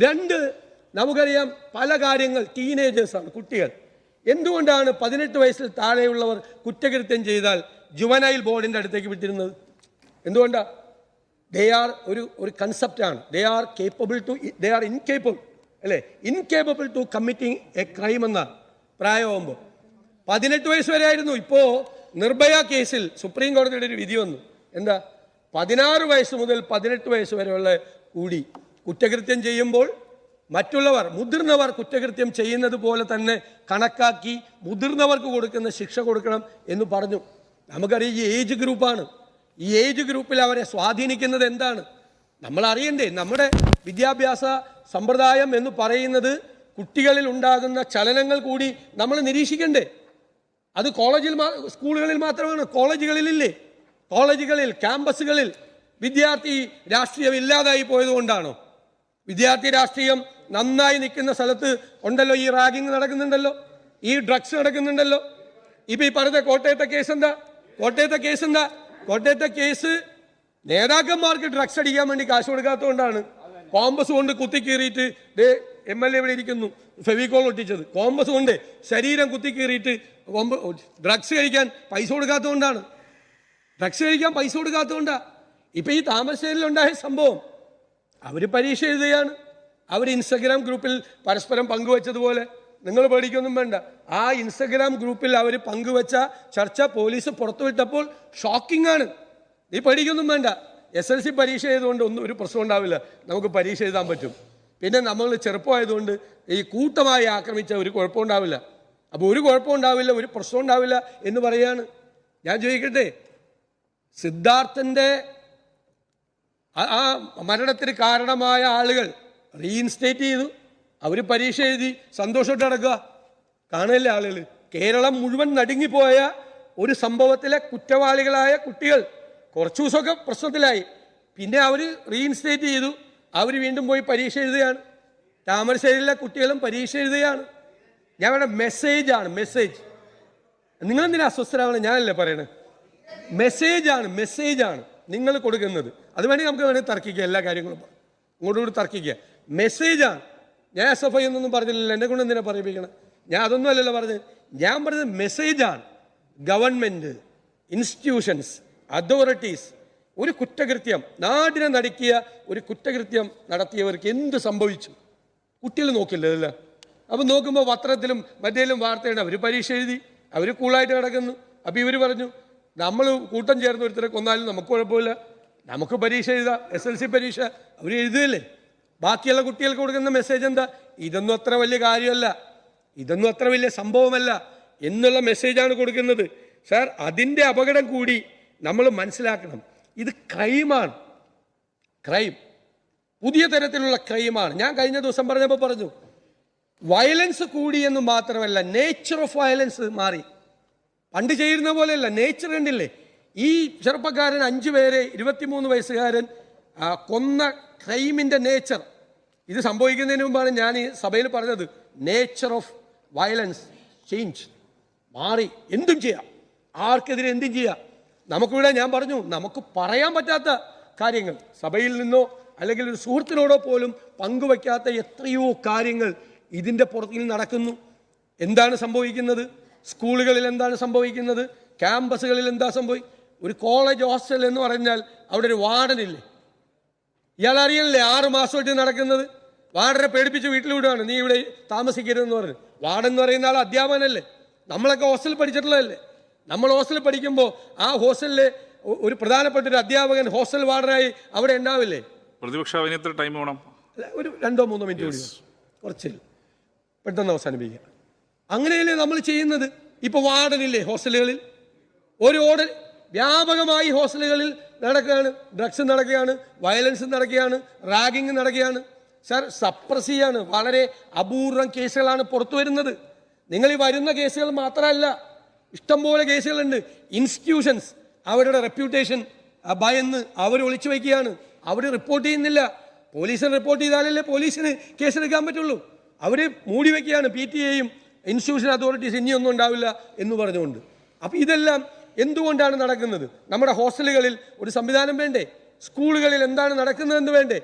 രണ്ട്, നമുക്കറിയാം പല കാര്യങ്ങൾ ടീനേജേഴ്സാണ്, കുട്ടികൾ. എന്തുകൊണ്ടാണ് 18 വയസ്സിൽ താഴെയുള്ളവർ കുറ്റകൃത്യം ചെയ്താൽ ജുവനൈൽ ബോർഡിൻ്റെ അടുത്തേക്ക് വിട്ടിരുന്നത്? എന്തുകൊണ്ടാണ്? ദേ ആർ ഒരു കൺസെപ്റ്റാണ്. ദേ ആർ ഇൻകേപ്പബിൾ അല്ലേ, incapable to committing a crime എന്നാണ് പ്രായമാകുമ്പോൾ. 18 വയസ്സ് വരെ ആയിരുന്നു. ഇപ്പോൾ നിർഭയ കേസിൽ സുപ്രീം കോടതിയുടെ ഒരു വിധി വന്നു. എന്താ? 16 വയസ്സ് മുതൽ 18 വയസ്സ് വരെയുള്ള കൂടി കുറ്റകൃത്യം ചെയ്യുമ്പോൾ മറ്റുള്ളവർ, മുതിർന്നവർ കുറ്റകൃത്യം ചെയ്യുന്നത് പോലെ തന്നെ കണക്കാക്കി മുതിർന്നവർക്ക് കൊടുക്കുന്ന ശിക്ഷ കൊടുക്കണം എന്ന് പറഞ്ഞു. നമുക്കറിയാം ഈ ഏജ് ഗ്രൂപ്പാണ്. ഈ ഏജ് ഗ്രൂപ്പിൽ അവരെ സ്വാധീനിക്കുന്നത് എന്താണ് നമ്മൾ അറിയണ്ടേ? നമ്മുടെ വിദ്യാഭ്യാസ സമ്പ്രദായം എന്ന് പറയുന്നത് കുട്ടികളിൽ ഉണ്ടാകുന്ന ചലനങ്ങൾ കൂടി നമ്മൾ നിരീക്ഷിക്കണ്ടേ? അത് സ്കൂളുകളിൽ മാത്രമാണ്. കോളേജുകളിലില്ലേ? കോളേജുകളിൽ, ക്യാമ്പസുകളിൽ വിദ്യാർത്ഥി രാഷ്ട്രീയം ഇല്ലാതായി പോയതുകൊണ്ടാണോ? വിദ്യാർത്ഥി രാഷ്ട്രീയം നന്നായി നിൽക്കുന്ന സ്ഥലത്ത് ഉണ്ടല്ലോ ഈ റാഗിങ് നടക്കുന്നുണ്ടല്ലോ, ഈ ഡ്രഗ്സ് നടക്കുന്നുണ്ടല്ലോ. ഇപ്പം ഈ പറഞ്ഞ കോട്ടയത്തെ കേസ് എന്താ? കോട്ടയത്തെ കേസ് നേതാക്കന്മാർക്ക് ഡ്രഗ്സ് അടിക്കാൻ വേണ്ടി കാശ് കൊടുക്കാത്തതുകൊണ്ടാണ് കോമ്പസ് കൊണ്ട് കുത്തിക്കീറിയിട്ട് MLA ഇവിടെ ഇരിക്കുന്നു, ഫെവിക്കോൾ ഒട്ടിച്ചത്. കോമ്പസ് കൊണ്ട് ശരീരം കുത്തിക്കീറിയിട്ട് ഡ്രഗ്സ് കഴിക്കാൻ പൈസ കൊടുക്കാത്തതുകൊണ്ടാണ്. ഇപ്പം ഈ താമരശ്ശേരിയിലുണ്ടായ സംഭവം, അവർ പരീക്ഷ എഴുതുകയാണ്. അവർ ഇൻസ്റ്റഗ്രാം ഗ്രൂപ്പിൽ പരസ്പരം പങ്കുവച്ചതുപോലെ, നിങ്ങൾ പേടിക്കൊന്നും വേണ്ട, ആ ഇൻസ്റ്റഗ്രാം ഗ്രൂപ്പിൽ അവർ പങ്കുവച്ച ചർച്ച പോലീസ് പുറത്തുവിട്ടപ്പോൾ ഷോക്കിംഗ് ആണ്. നീ പേടിക്കൊന്നും വേണ്ട, SLC പരീക്ഷ ചെയ്തുകൊണ്ട് ഒരു പ്രശ്നം ഉണ്ടാവില്ല, നമുക്ക് പരീക്ഷ എഴുതാൻ പറ്റും. പിന്നെ നമ്മൾ ചെറുപ്പമായതുകൊണ്ട് ഈ കൂട്ടമായി ആക്രമിച്ച ഒരു കുഴപ്പമുണ്ടാവില്ല. അപ്പോൾ ഒരു കുഴപ്പമുണ്ടാവില്ല, ഒരു പ്രശ്നം ഉണ്ടാവില്ല എന്ന് പറയാണ്. ഞാൻ ചോദിക്കട്ടെ, സിദ്ധാർത്ഥൻ്റെ ആ മരണത്തിന് കാരണമായ ആളുകൾ റീഇൻസ്റ്റേറ്റ് ചെയ്തു, അവർ പരീക്ഷ എഴുതി സന്തോഷമായിട്ട് നടക്കുക. കാണല്ലേ ആളുകൾ? കേരളം മുഴുവൻ നടുങ്ങിപ്പോയ ഒരു സംഭവത്തിലെ കുറ്റവാളികളായ കുട്ടികൾ കുറച്ചു ദിവസമൊക്കെ പ്രശ്നത്തിലായി, പിന്നെ അവർ റീഇൻസ്റ്റേറ്റ് ചെയ്തു, അവർ വീണ്ടും പോയി പരീക്ഷ എഴുതുകയാണ്. താമരശ്ശേരിയിലെ കുട്ടികളും പരീക്ഷ എഴുതുകയാണ്. ഞാൻ വേണ്ട മെസ്സേജ്. നിങ്ങളെന്തിനാ അസ്വസ്ഥരാവണം? ഞാനല്ലേ പറയണത്. മെസ്സേജാണ് നിങ്ങൾ കൊടുക്കുന്നത്. അത് വേണമെങ്കിൽ നമുക്ക് വേണമെങ്കിൽ തർക്കിക്കുക, എല്ലാ കാര്യങ്ങളും ഇങ്ങോട്ടുകൂടി തർക്കിക്കുക. മെസ്സേജാണ്. ഞാൻ SFI എന്നൊന്നും പറഞ്ഞില്ലല്ലോ, എന്നെ കൊണ്ട് എന്തിനാ പറയിപ്പിക്കണം? ഞാൻ അതൊന്നും അല്ലല്ലോ പറഞ്ഞത്. ഞാൻ പറഞ്ഞത് മെസ്സേജാണ്. ഗവൺമെൻറ്, ഇൻസ്റ്റിറ്റ്യൂഷൻസ്, അതോറിറ്റീസ് ഒരു കുറ്റകൃത്യം, നാടിനെ നടുക്കിയ ഒരു കുറ്റകൃത്യം നടത്തിയവർക്ക് എന്ത് സംഭവിച്ചു? കുട്ടികൾ നോക്കില്ലല്ലോ. അപ്പം നോക്കുമ്പോൾ പത്രത്തിലും മറ്റേലും വാർത്തയാണ്, അവർ പരീക്ഷ എഴുതി, അവർ കൂളായിട്ട് കിടക്കുന്നു. അപ്പോൾ ഇവർ പറഞ്ഞു, നമ്മൾ കൂട്ടം ചേർന്ന് ഒരുത്തരെ കൊന്നാലും നമുക്ക് കുഴപ്പമില്ല, നമുക്ക് പരീക്ഷ എഴുതാം, SLC പരീക്ഷ അവർ എഴുതുകയല്ലേ. ബാക്കിയുള്ള കുട്ടികൾക്ക് കൊടുക്കുന്ന മെസ്സേജ് എന്താ? ഇതൊന്നും അത്ര വലിയ കാര്യമല്ല, ഇതൊന്നും അത്ര വലിയ സംഭവമല്ല എന്നുള്ള മെസ്സേജാണ് കൊടുക്കുന്നത്. സാർ, അതിൻ്റെ അപകടം കൂടി നമ്മൾ മനസ്സിലാക്കണം. ഇത് ക്രൈമാണ്, പുതിയ തരത്തിലുള്ള ക്രൈമാണ്. ഞാൻ കഴിഞ്ഞ ദിവസം പറഞ്ഞപ്പോൾ പറഞ്ഞു, വയലൻസ് കൂടിയെന്ന് മാത്രമല്ല, നേച്ചർ ഓഫ് വയലൻസ് മാറി. പണ്ട് ചെയ്യുന്ന പോലെയല്ല, നേച്ചർ കണ്ടില്ലേ? ഈ ചെറുപ്പക്കാരൻ 5 പേരെ 23 വയസ്സുകാരൻ കൊന്ന ക്രൈമിൻ്റെ നേച്ചർ, ഇത് സംഭവിക്കുന്നതിന് മുമ്പാണ് ഞാൻ ഈ സഭയിൽ പറഞ്ഞത്, നേച്ചർ ഓഫ് വയലൻസ് ചേഞ്ച് മാറി. എന്തും ചെയ്യാം, ആർക്കെതിരെ എന്തും ചെയ്യാം. നമുക്കിവിടെ ഞാൻ പറഞ്ഞു, നമുക്ക് പറയാൻ പറ്റാത്ത കാര്യങ്ങൾ, സഭയിൽ നിന്നോ അല്ലെങ്കിൽ ഒരു സുഹൃത്തിനോടോ പോലും പങ്കുവയ്ക്കാത്ത എത്രയോ കാര്യങ്ങൾ ഇതിൻ്റെ പുറത്തിൽ നടക്കുന്നു. എന്താണ് സംഭവിക്കുന്നത്? സ്കൂളുകളിൽ എന്താണ് സംഭവിക്കുന്നത്? ക്യാമ്പസുകളിൽ എന്താ സംഭവിക്കുന്നത്? ഒരു കോളേജ് ഹോസ്റ്റൽ എന്ന് പറഞ്ഞാൽ അവിടെ ഒരു വാർഡനില്ലേ? ഇയാൾ അറിയണില്ലേ 6 മാസമായിട്ട് നടക്കുന്നത്? വാർഡനെ പേടിപ്പിച്ച് വീട്ടിൽ വിടുകയാണ്, നീ ഇവിടെ താമസിക്കരുതെന്ന് പറഞ്ഞു. വാർഡൻ എന്ന് പറയുന്ന ആൾ അധ്യാപകനല്ലേ? നമ്മളൊക്കെ ഹോസ്റ്റലിൽ പഠിച്ചിട്ടുള്ളതല്ലേ? നമ്മൾ ഹോസ്റ്റലിൽ പഠിക്കുമ്പോൾ ആ ഹോസ്റ്റലിലെ ഒരു പ്രധാനപ്പെട്ട ഒരു അധ്യാപകൻ ഹോസ്റ്റൽ വാർഡനായി അവിടെ ഉണ്ടാവില്ലേ? പ്രതിപക്ഷ ടൈം വേണം, ഒരു 2-3 മിനിറ്റ് കൂടി, കുറച്ച് പെട്ടെന്ന് അവസാനിപ്പിക്കുക. അങ്ങനെയല്ലേ നമ്മൾ ചെയ്യുന്നത്? ഇപ്പോൾ വാർഡനില്ലേ ഹോസ്റ്റലുകളിൽ? ഒരു ഓർഡർ വ്യാപകമായി ഹോസ്റ്റലുകളിൽ നടക്കുകയാണ്. ഡ്രഗ്സ് നടക്കുകയാണ്, വയലൻസ് നടക്കുകയാണ്, റാഗിങ് നടക്കുകയാണ്. സാർ, സപ്രസ് ചെയ്യാണ്. വളരെ അപൂർവം കേസുകളാണ് പുറത്തു വരുന്നത്. നിങ്ങൾ ഈ വരുന്ന കേസുകൾ മാത്രമല്ല, ഇഷ്ടംപോലെ കേസുകളുണ്ട്. ഇൻസ്റ്റിറ്റ്യൂഷൻസ് അവരുടെ റെപ്യൂട്ടേഷൻ ഭയന്ന് അവർ ഒളിച്ചു വയ്ക്കുകയാണ്, അവർ റിപ്പോർട്ട് ചെയ്യുന്നില്ല. പോലീസിന് റിപ്പോർട്ട് ചെയ്താലല്ലേ പോലീസിന് കേസെടുക്കാൻ പറ്റുള്ളൂ. അവർ മൂടി വയ്ക്കുകയാണ്, PTA-യും ഇൻസ്റ്റിറ്റ്യൂഷൻ അതോറിറ്റീസ് ഇനിയൊന്നും ഉണ്ടാവില്ല എന്ന് പറഞ്ഞുകൊണ്ട്. അപ്പോൾ ഇതെല്ലാം എന്തുകൊണ്ടാണ് നടക്കുന്നത്? നമ്മുടെ ഹോസ്റ്റലുകളിൽ ഒരു സംവിധാനം വേണ്ടേ? സ്കൂളുകളിൽ എന്താണ് നടക്കുന്നതെന്ന് വേണ്ടേ?